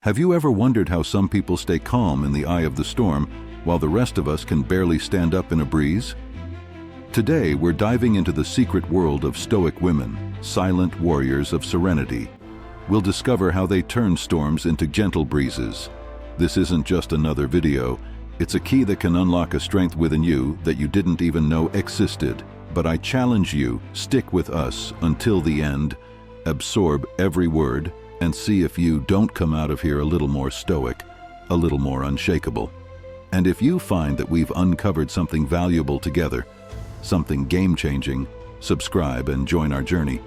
Have you ever wondered how some people stay calm in the eye of the storm, while the rest of us can barely stand up in a breeze? Today, we're diving into the secret world of Stoic women, silent warriors of serenity. We'll discover how they turn storms into gentle breezes. This isn't just another video. It's a key that can unlock a strength within you that you didn't even know existed. But I challenge you, stick with us until the end, absorb every word, and see if you don't come out of here a little more stoic, a little more unshakable. And if you find that we've uncovered something valuable together, something game-changing, subscribe and join our journey.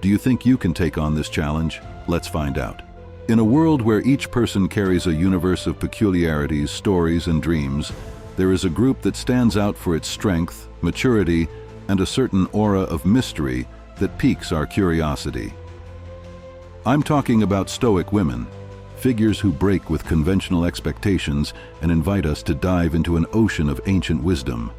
Do you think you can take on this challenge? Let's find out. In a world where each person carries a universe of peculiarities, stories, and dreams, there is a group that stands out for its strength, maturity, and a certain aura of mystery that piques our curiosity. I'm talking about Stoic women, figures who break with conventional expectations and invite us to dive into an ocean of ancient wisdom.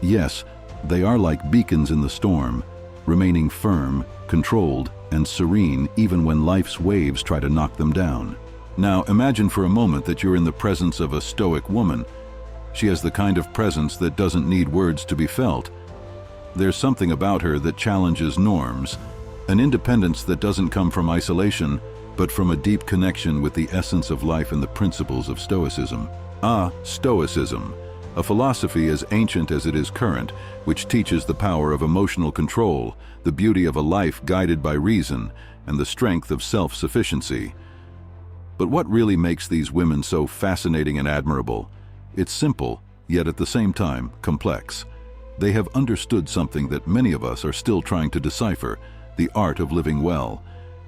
Yes, they are like beacons in the storm, remaining firm, controlled, and serene even when life's waves try to knock them down. Now, imagine for a moment that you're in the presence of a Stoic woman. She has the kind of presence that doesn't need words to be felt. There's something about her that challenges norms, an independence that doesn't come from isolation, but from a deep connection with the essence of life and the principles of Stoicism. Stoicism, a philosophy as ancient as it is current, which teaches the power of emotional control, the beauty of a life guided by reason, and the strength of self-sufficiency. But what really makes these women so fascinating and admirable? It's simple, yet at the same time complex. They have understood something that many of us are still trying to decipher: the art of living well.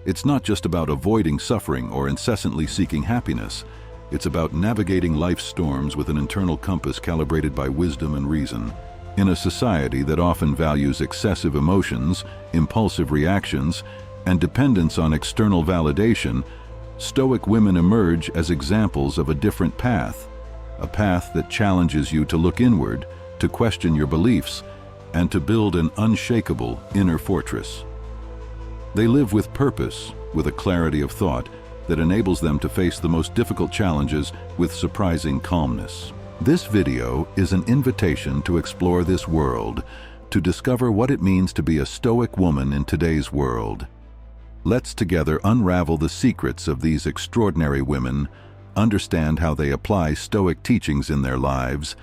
It's not just about avoiding suffering or incessantly seeking happiness. It's about navigating life's storms with an internal compass calibrated by wisdom and reason. In a society that often values excessive emotions, impulsive reactions, and dependence on external validation, Stoic women emerge as examples of a different path, a path that challenges you to look inward, to question your beliefs, and to build an unshakable inner fortress. They live with purpose, with a clarity of thought that enables them to face the most difficult challenges with surprising calmness. This video is an invitation to explore this world, to discover what it means to be a Stoic woman in today's world. Let's together unravel the secrets of these extraordinary women, understand how they apply Stoic teachings in their lives,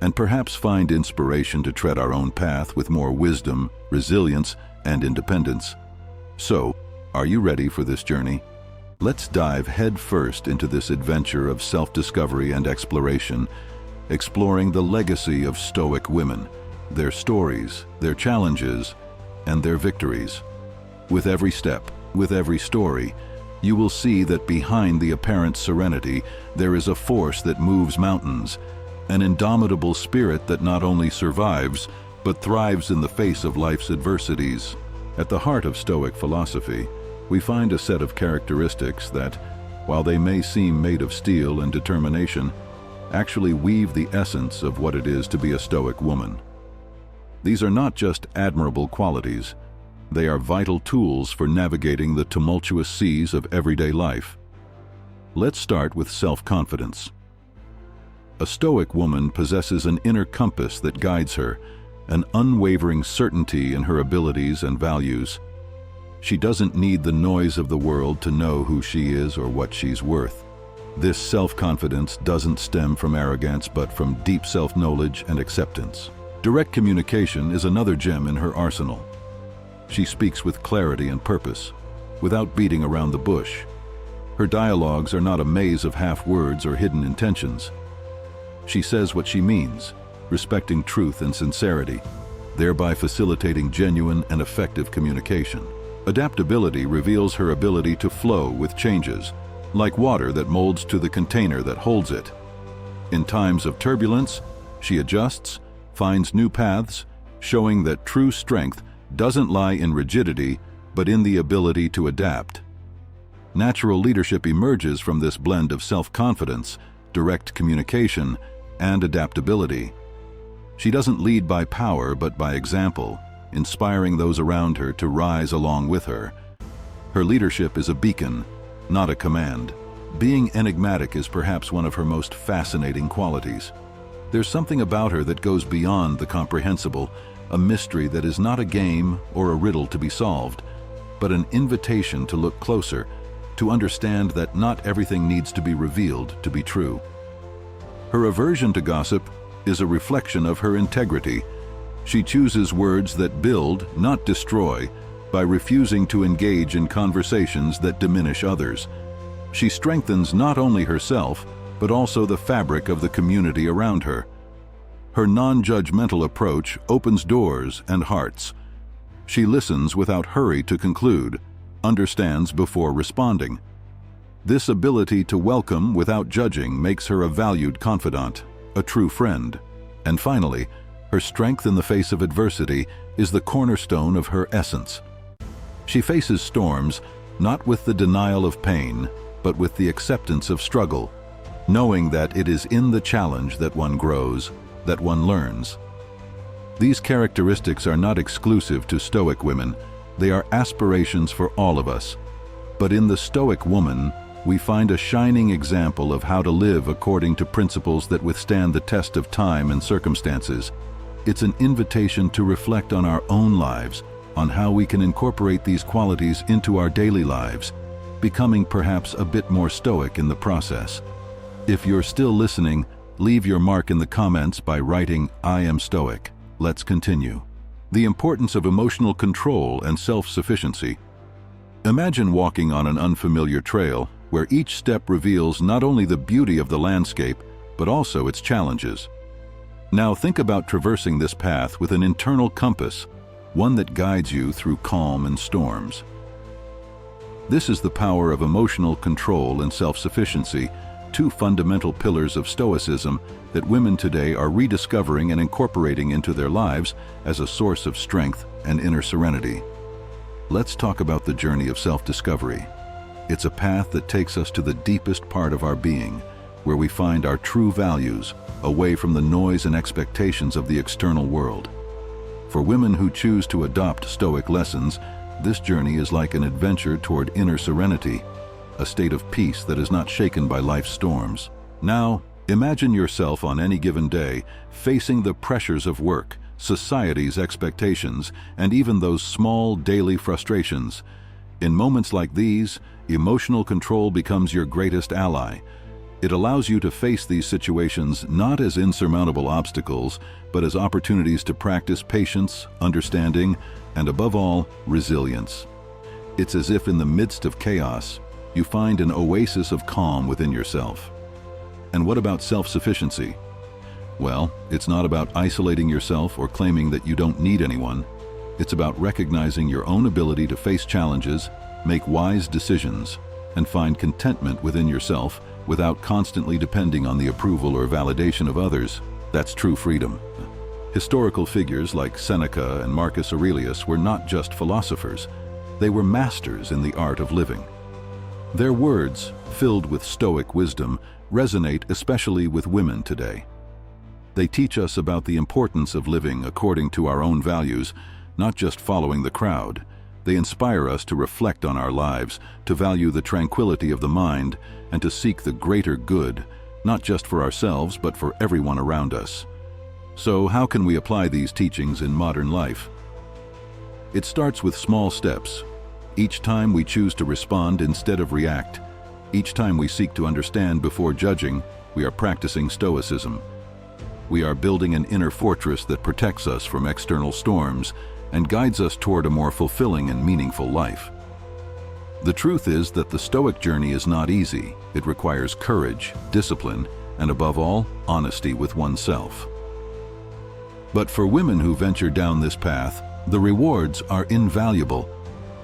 and perhaps find inspiration to tread our own path with more wisdom, resilience, and independence. So, are you ready for this journey? Let's dive headfirst into this adventure of self-discovery and exploration, exploring the legacy of Stoic women, their stories, their challenges, and their victories. With every step, with every story, you will see that behind the apparent serenity, there is a force that moves mountains, an indomitable spirit that not only survives, but thrives in the face of life's adversities. At the heart of Stoic philosophy, we find a set of characteristics that, while they may seem made of steel and determination, actually weave the essence of what it is to be a Stoic woman. These are not just admirable qualities, they are vital tools for navigating the tumultuous seas of everyday life. Let's start with self-confidence. A Stoic woman possesses an inner compass that guides her, an unwavering certainty in her abilities and values. She doesn't need the noise of the world to know who she is or what she's worth. This self-confidence doesn't stem from arrogance, but from deep self-knowledge and acceptance. Direct communication is another gem in her arsenal. She speaks with clarity and purpose, without beating around the bush. Her dialogues are not a maze of half-words or hidden intentions. She says what she means, respecting truth and sincerity, thereby facilitating genuine and effective communication. Adaptability reveals her ability to flow with changes, like water that molds to the container that holds it. In times of turbulence, she adjusts, finds new paths, showing that true strength doesn't lie in rigidity, but in the ability to adapt. Natural leadership emerges from this blend of self-confidence, direct communication, and adaptability. She doesn't lead by power, but by example, inspiring those around her to rise along with her. Her leadership is a beacon, not a command. Being enigmatic is perhaps one of her most fascinating qualities. There's something about her that goes beyond the comprehensible, a mystery that is not a game or a riddle to be solved, but an invitation to look closer, to understand that not everything needs to be revealed to be true. Her aversion to gossip is a reflection of her integrity. She chooses words that build, not destroy, by refusing to engage in conversations that diminish others. She strengthens not only herself, but also the fabric of the community around her. Her non-judgmental approach opens doors and hearts. She listens without hurry to conclude, understands before responding. This ability to welcome without judging makes her a valued confidant, a true friend. And finally, her strength in the face of adversity is the cornerstone of her essence. She faces storms not with the denial of pain, but with the acceptance of struggle, knowing that it is in the challenge that one grows, that one learns. These characteristics are not exclusive to Stoic women, they are aspirations for all of us. But in the Stoic woman, we find a shining example of how to live according to principles that withstand the test of time and circumstances. It's an invitation to reflect on our own lives, on how we can incorporate these qualities into our daily lives, becoming perhaps a bit more stoic in the process. If you're still listening, leave your mark in the comments by writing, "I am Stoic." Let's continue. The importance of emotional control and self-sufficiency. Imagine walking on an unfamiliar trail, where each step reveals not only the beauty of the landscape, but also its challenges. Now think about traversing this path with an internal compass, one that guides you through calm and storms. This is the power of emotional control and self-sufficiency, two fundamental pillars of Stoicism that women today are rediscovering and incorporating into their lives as a source of strength and inner serenity. Let's talk about the journey of self-discovery. It's a path that takes us to the deepest part of our being, where we find our true values, away from the noise and expectations of the external world. For women who choose to adopt Stoic lessons, this journey is like an adventure toward inner serenity, a state of peace that is not shaken by life's storms. Now, imagine yourself on any given day facing the pressures of work, society's expectations, and even those small daily frustrations. In moments like these, emotional control becomes your greatest ally. It allows you to face these situations not as insurmountable obstacles, but as opportunities to practice patience, understanding, and above all, resilience. It's as if in the midst of chaos, you find an oasis of calm within yourself. And what about self-sufficiency? Well, it's not about isolating yourself or claiming that you don't need anyone. It's about recognizing your own ability to face challenges, make wise decisions, and find contentment within yourself without constantly depending on the approval or validation of others. That's true freedom. Historical figures like Seneca and Marcus Aurelius were not just philosophers. They were masters in the art of living. Their words, filled with Stoic wisdom, resonate especially with women today. They teach us about the importance of living according to our own values, not just following the crowd. They inspire us to reflect on our lives, to value the tranquility of the mind, and to seek the greater good, not just for ourselves, but for everyone around us. So, how can we apply these teachings in modern life? It starts with small steps. Each time we choose to respond instead of react, each time we seek to understand before judging, we are practicing Stoicism. We are building an inner fortress that protects us from external storms and guides us toward a more fulfilling and meaningful life. The truth is that the Stoic journey is not easy. It requires courage, discipline, and above all, honesty with oneself. But for women who venture down this path, the rewards are invaluable.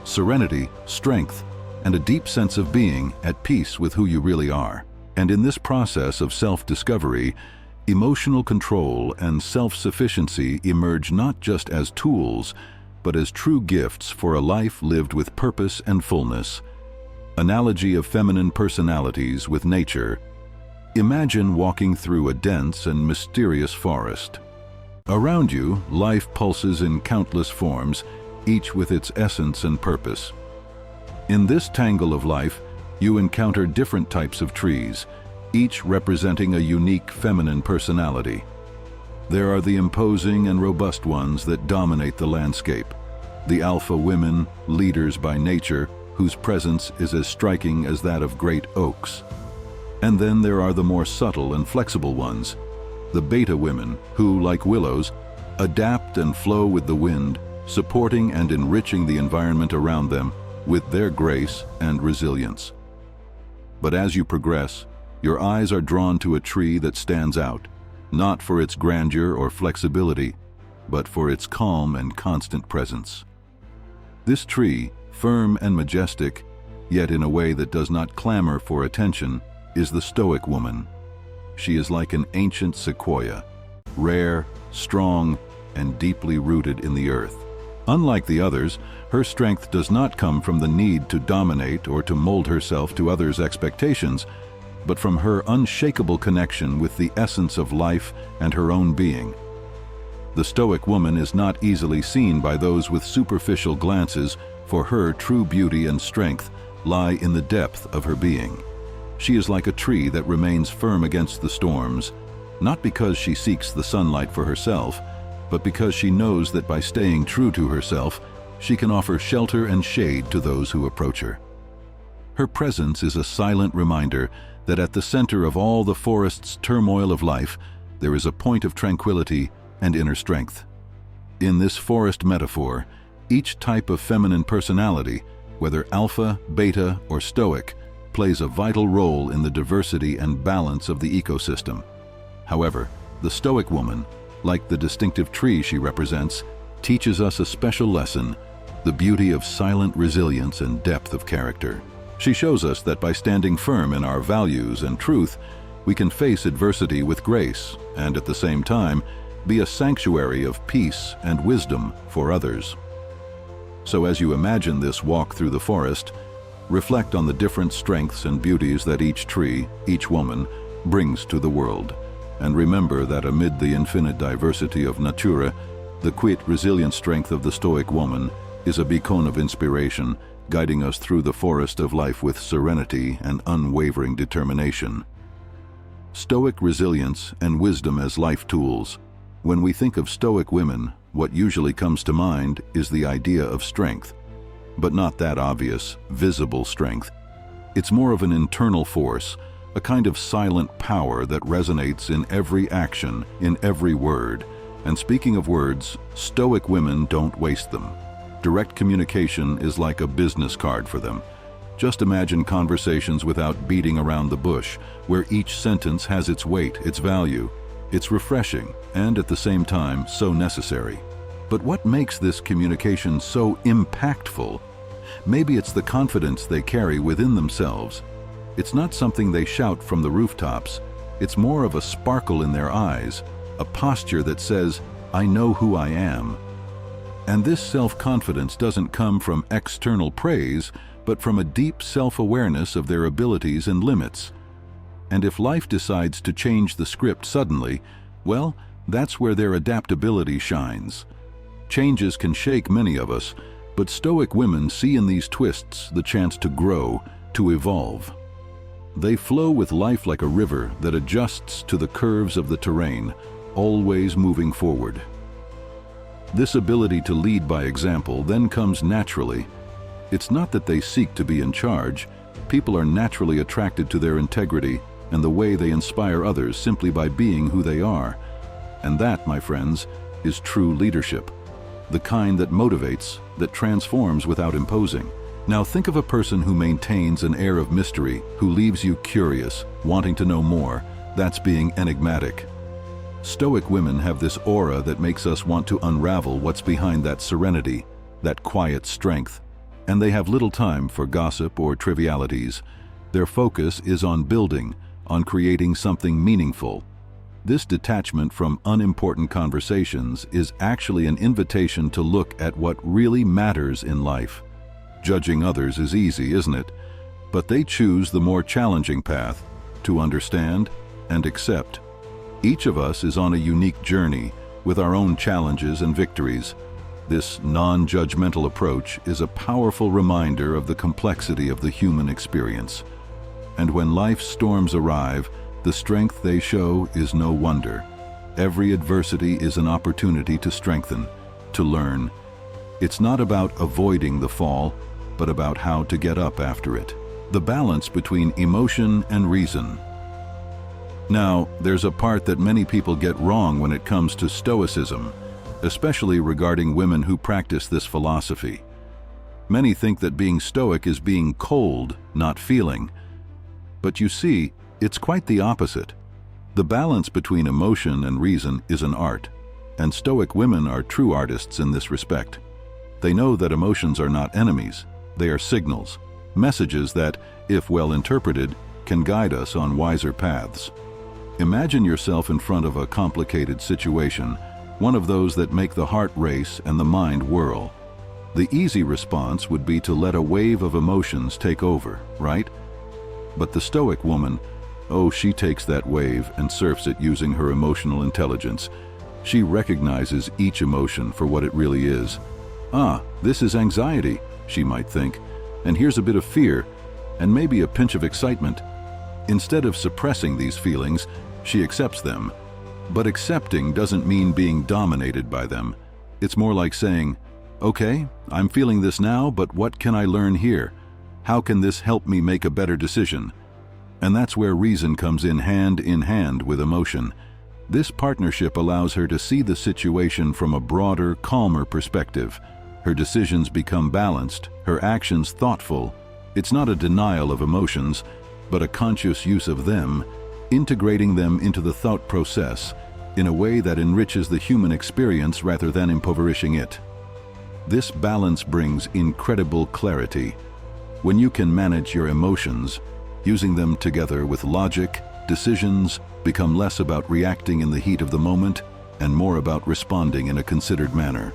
Serenity, strength, and a deep sense of being at peace with who you really are. And in this process of self-discovery, emotional control and self-sufficiency emerge not just as tools, but as true gifts for a life lived with purpose and fullness. Analogy of feminine personalities with nature. Imagine walking through a dense and mysterious forest. Around you, life pulses in countless forms, each with its essence and purpose. In this tangle of life, You encounter different types of trees, each representing a unique feminine personality. There are the imposing and robust ones that dominate the landscape, the alpha women, leaders by nature, whose presence is as striking as that of great oaks. And then there are the more subtle and flexible ones, the beta women, who, like willows, adapt and flow with the wind, supporting and enriching the environment around them with their grace and resilience. But as you progress, your eyes are drawn to a tree that stands out, not for its grandeur or flexibility, but for its calm and constant presence. This tree, firm and majestic, yet in a way that does not clamor for attention, is the Stoic woman. She is like an ancient sequoia, rare, strong, and deeply rooted in the earth. Unlike the others, her strength does not come from the need to dominate or to mold herself to others' expectations, but from her unshakable connection with the essence of life and her own being. The Stoic woman is not easily seen by those with superficial glances, for her true beauty and strength lie in the depth of her being. She is like a tree that remains firm against the storms, not because she seeks the sunlight for herself, but because she knows that by staying true to herself, she can offer shelter and shade to those who approach her. Her presence is a silent reminder that at the center of all the forest's turmoil of life, there is a point of tranquility and inner strength. In this forest metaphor, each type of feminine personality, whether alpha, beta, or stoic, plays a vital role in the diversity and balance of the ecosystem. However, the Stoic woman, like the distinctive tree she represents, teaches us a special lesson: the beauty of silent resilience and depth of character. She shows us that by standing firm in our values and truth, we can face adversity with grace and at the same time be a sanctuary of peace and wisdom for others. So as you imagine this walk through the forest, reflect on the different strengths and beauties that each tree, each woman, brings to the world, and remember that amid the infinite diversity of natura, the quiet, resilient strength of the Stoic woman is a beacon of inspiration, guiding us through the forest of life with serenity and unwavering determination. Stoic resilience and wisdom as life tools. When we think of Stoic women, what usually comes to mind is the idea of strength, but not that obvious, visible strength. It's more of an internal force, a kind of silent power that resonates in every action, in every word. And speaking of words, Stoic women don't waste them. Direct communication is like a business card for them. Just imagine conversations without beating around the bush, where each sentence has its weight, its value. It's refreshing, and at the same time, so necessary. But what makes this communication so impactful? Maybe it's the confidence they carry within themselves. It's not something they shout from the rooftops. It's more of a sparkle in their eyes, a posture that says, "I know who I am." And this self-confidence doesn't come from external praise, but from a deep self-awareness of their abilities and limits. And if life decides to change the script suddenly, well, that's where their adaptability shines. Changes can shake many of us, but Stoic women see in these twists the chance to grow, to evolve. They flow with life like a river that adjusts to the curves of the terrain, always moving forward. This ability to lead by example then comes naturally. It's not that they seek to be in charge. People are naturally attracted to their integrity and the way they inspire others simply by being who they are. And that, my friends, is true leadership. The kind that motivates, that transforms without imposing. Now think of a person who maintains an air of mystery, who leaves you curious, wanting to know more. That's being enigmatic. Stoic women have this aura that makes us want to unravel what's behind that serenity, that quiet strength. And they have little time for gossip or trivialities. Their focus is on building, on creating something meaningful. This detachment from unimportant conversations is actually an invitation to look at what really matters in life. Judging others is easy, isn't it? But they choose the more challenging path, to understand and accept. Each of us is on a unique journey, with our own challenges and victories. This non-judgmental approach is a powerful reminder of the complexity of the human experience. And when life's storms arrive, the strength they show is no wonder. Every adversity is an opportunity to strengthen, to learn. It's not about avoiding the fall, but about how to get up after it. The balance between emotion and reason. Now, there's a part that many people get wrong when it comes to Stoicism, especially regarding women who practice this philosophy. Many think that being Stoic is being cold, not feeling. But you see, it's quite the opposite. The balance between emotion and reason is an art, and Stoic women are true artists in this respect. They know that emotions are not enemies, they are signals, messages that, if well interpreted, can guide us on wiser paths. Imagine yourself in front of a complicated situation, one of those that make the heart race and the mind whirl. The easy response would be to let a wave of emotions take over, right? But the Stoic woman, oh, she takes that wave and surfs it using her emotional intelligence. She recognizes each emotion for what it really is. Ah, this is anxiety, she might think, and here's a bit of fear, and maybe a pinch of excitement. Instead of suppressing these feelings, she accepts them. But accepting doesn't mean being dominated by them. It's more like saying, okay, I'm feeling this now, but what can I learn here? How can this help me make a better decision? And that's where reason comes in hand with emotion. This partnership allows her to see the situation from a broader, calmer perspective. Her decisions become balanced, her actions thoughtful. It's not a denial of emotions, but a conscious use of them, integrating them into the thought process in a way that enriches the human experience rather than impoverishing it. This balance brings incredible clarity. When you can manage your emotions, using them together with logic, decisions become less about reacting in the heat of the moment and more about responding in a considered manner.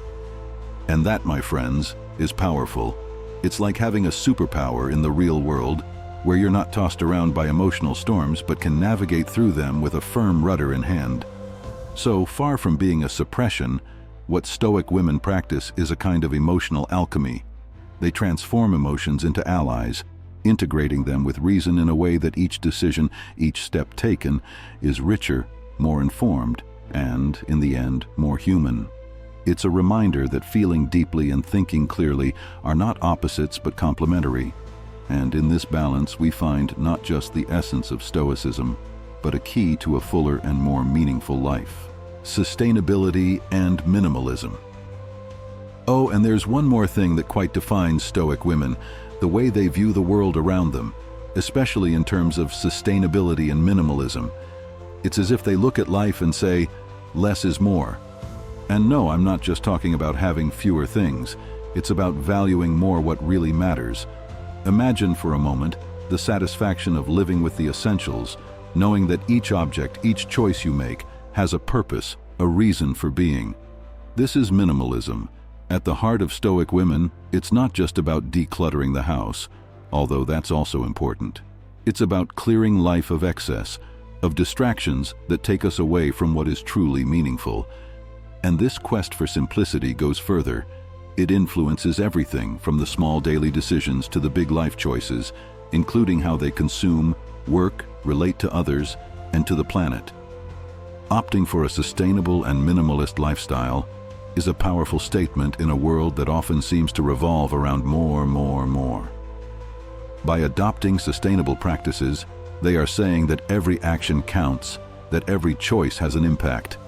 And that, my friends, is powerful. It's like having a superpower in the real world, where you're not tossed around by emotional storms but can navigate through them with a firm rudder in hand. So, far from being a suppression, what Stoic women practice is a kind of emotional alchemy. They transform emotions into allies, integrating them with reason in a way that each decision, each step taken, is richer, more informed, and, in the end, more human. It's a reminder that feeling deeply and thinking clearly are not opposites but complementary. And in this balance we find not just the essence of Stoicism, but a key to a fuller and more meaningful life. Sustainability and minimalism. Oh, and there's one more thing that quite defines Stoic women, the way they view the world around them, especially in terms of sustainability and minimalism. It's as if they look at life and say, less is more. And no, I'm not just talking about having fewer things. It's about valuing more what really matters. Imagine for a moment the satisfaction of living with the essentials, knowing that each object, each choice you make, has a purpose, a reason for being. This is minimalism. At the heart of Stoic women, it's not just about decluttering the house, although that's also important. It's about clearing life of excess, of distractions that take us away from what is truly meaningful. And this quest for simplicity goes further. It influences everything from the small daily decisions to the big life choices, including how they consume, work, relate to others, and to the planet. Opting for a sustainable and minimalist lifestyle is a powerful statement in a world that often seems to revolve around more. By adopting sustainable practices, they are saying that every action counts, that every choice has an impact.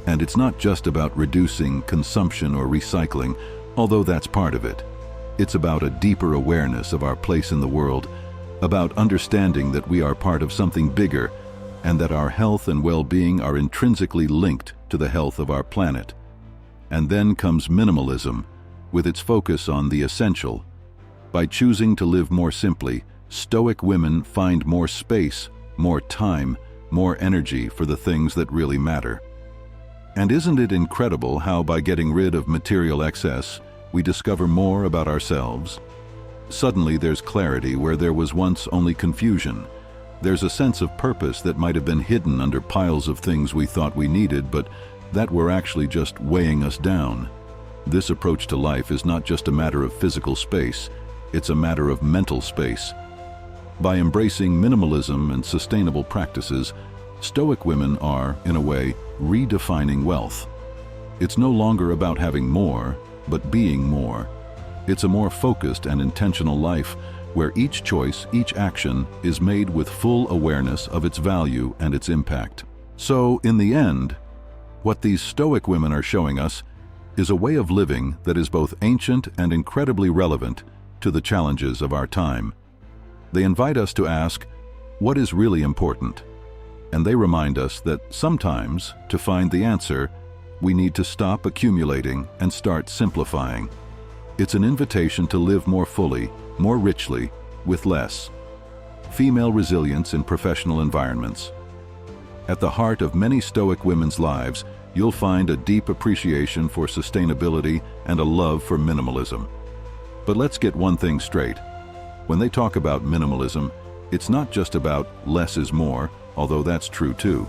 And it's not just about reducing consumption or recycling, although that's part of it. It's about a deeper awareness of our place in the world, about understanding that we are part of something bigger, and that our health and well-being are intrinsically linked to the health of our planet. And then comes minimalism, with its focus on the essential. By choosing to live more simply, Stoic women find more space, more time, more energy for the things that really matter. And isn't it incredible how by getting rid of material excess, we discover more about ourselves? Suddenly there's clarity where there was once only confusion. There's a sense of purpose that might have been hidden under piles of things we thought we needed, but that were actually just weighing us down. This approach to life is not just a matter of physical space, it's a matter of mental space. By embracing minimalism and sustainable practices, Stoic women are, in a way, redefining wealth. It's no longer about having more, but being more. It's a more focused and intentional life where each choice, each action is made with full awareness of its value and its impact. So, in the end, what these Stoic women are showing us is a way of living that is both ancient and incredibly relevant to the challenges of our time. They invite us to ask, what is really important? And they remind us that sometimes, to find the answer, we need to stop accumulating and start simplifying. It's an invitation to live more fully, more richly, with less. Female resilience in professional environments. At the heart of many Stoic women's lives, you'll find a deep appreciation for sustainability and a love for minimalism. But let's get one thing straight. When they talk about minimalism, it's not just about less is more, although that's true too.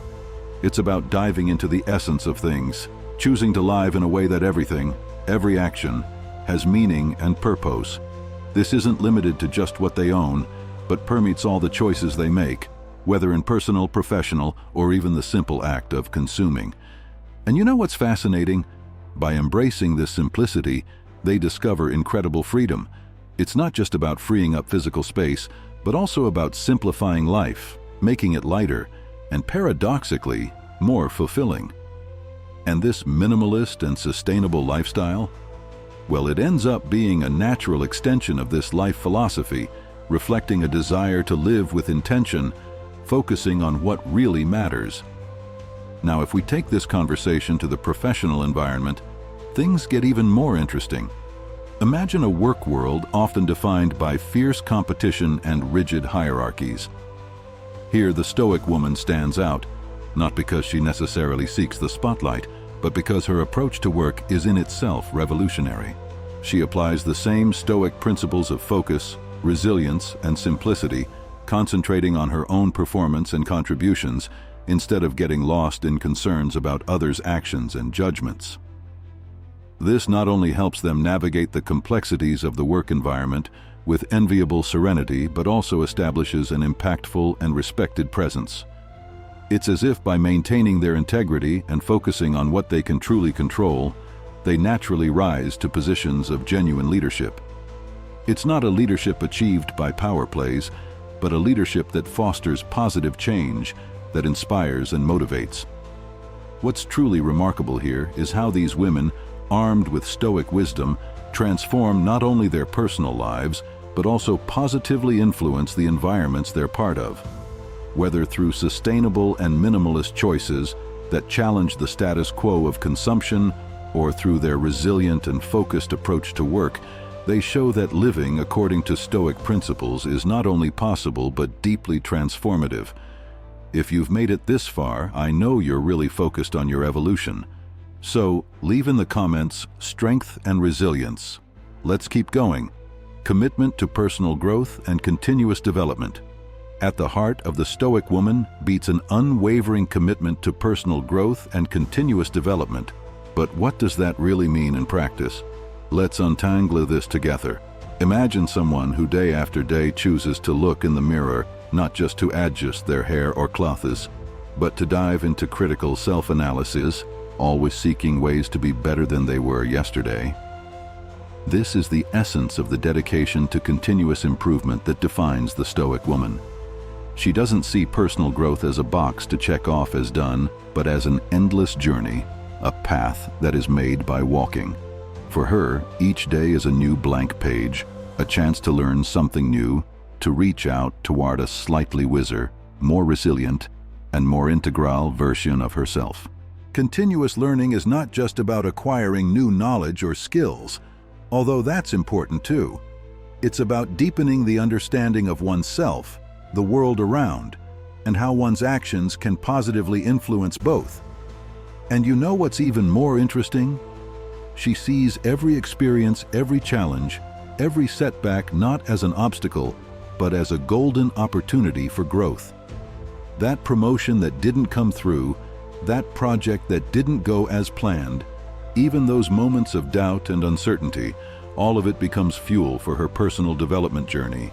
It's about diving into the essence of things, choosing to live in a way that everything, every action, has meaning and purpose. This isn't limited to just what they own, but permeates all the choices they make, whether in personal, professional, or even the simple act of consuming. And you know what's fascinating? By embracing this simplicity, they discover incredible freedom. It's not just about freeing up physical space, but also about simplifying life, making it lighter, and paradoxically, more fulfilling. And this minimalist and sustainable lifestyle? Well, it ends up being a natural extension of this life philosophy, reflecting a desire to live with intention, focusing on what really matters. Now, if we take this conversation to the professional environment, things get even more interesting. Imagine a work world often defined by fierce competition and rigid hierarchies. Here, the Stoic woman stands out, not because she necessarily seeks the spotlight, but because her approach to work is in itself revolutionary. She applies the same Stoic principles of focus, resilience, and simplicity, concentrating on her own performance and contributions instead of getting lost in concerns about others' actions and judgments. This not only helps them navigate the complexities of the work environment with enviable serenity, but also establishes an impactful and respected presence. It's as if by maintaining their integrity and focusing on what they can truly control, they naturally rise to positions of genuine leadership. It's not a leadership achieved by power plays, but a leadership that fosters positive change, that inspires and motivates. What's truly remarkable here is how these women, armed with Stoic wisdom, transform not only their personal lives, but also positively influence the environments they're part of. Whether through sustainable and minimalist choices that challenge the status quo of consumption, or through their resilient and focused approach to work, they show that living according to Stoic principles is not only possible but deeply transformative. If you've made it this far, I know you're really focused on your evolution. So, leave in the comments strength and resilience. Let's keep going. Commitment to personal growth and continuous development. At the heart of the Stoic woman beats an unwavering commitment to personal growth and continuous development. But what does that really mean in practice? Let's untangle this together. Imagine someone who day after day chooses to look in the mirror, not just to adjust their hair or clothes, but to dive into critical self-analysis, always seeking ways to be better than they were yesterday. This is the essence of the dedication to continuous improvement that defines the Stoic woman. She doesn't see personal growth as a box to check off as done, but as an endless journey, a path that is made by walking. For her, each day is a new blank page, a chance to learn something new, to reach out toward a slightly wiser, more resilient, and more integral version of herself. Continuous learning is not just about acquiring new knowledge or skills, although that's important too. It's about deepening the understanding of oneself, the world around, and how one's actions can positively influence both. And you know what's even more interesting? She sees every experience, every challenge, every setback not as an obstacle, but as a golden opportunity for growth. That promotion that didn't come through, that project that didn't go as planned, Even those moments of doubt and uncertainty, all of it becomes fuel for her personal development journey.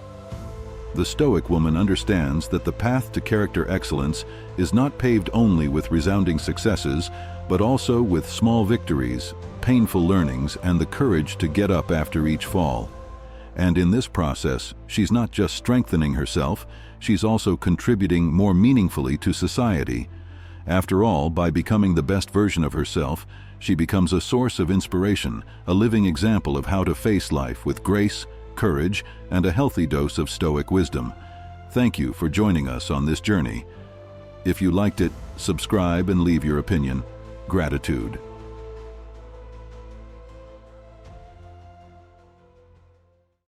The Stoic woman understands that the path to character excellence is not paved only with resounding successes, but also with small victories, painful learnings, and the courage to get up after each fall. And in this process, she's not just strengthening herself, she's also contributing more meaningfully to society. After all, by becoming the best version of herself, she becomes a source of inspiration, a living example of how to face life with grace, courage, and a healthy dose of Stoic wisdom. Thank you for joining us on this journey. If you liked it, subscribe and leave your opinion. Gratitude.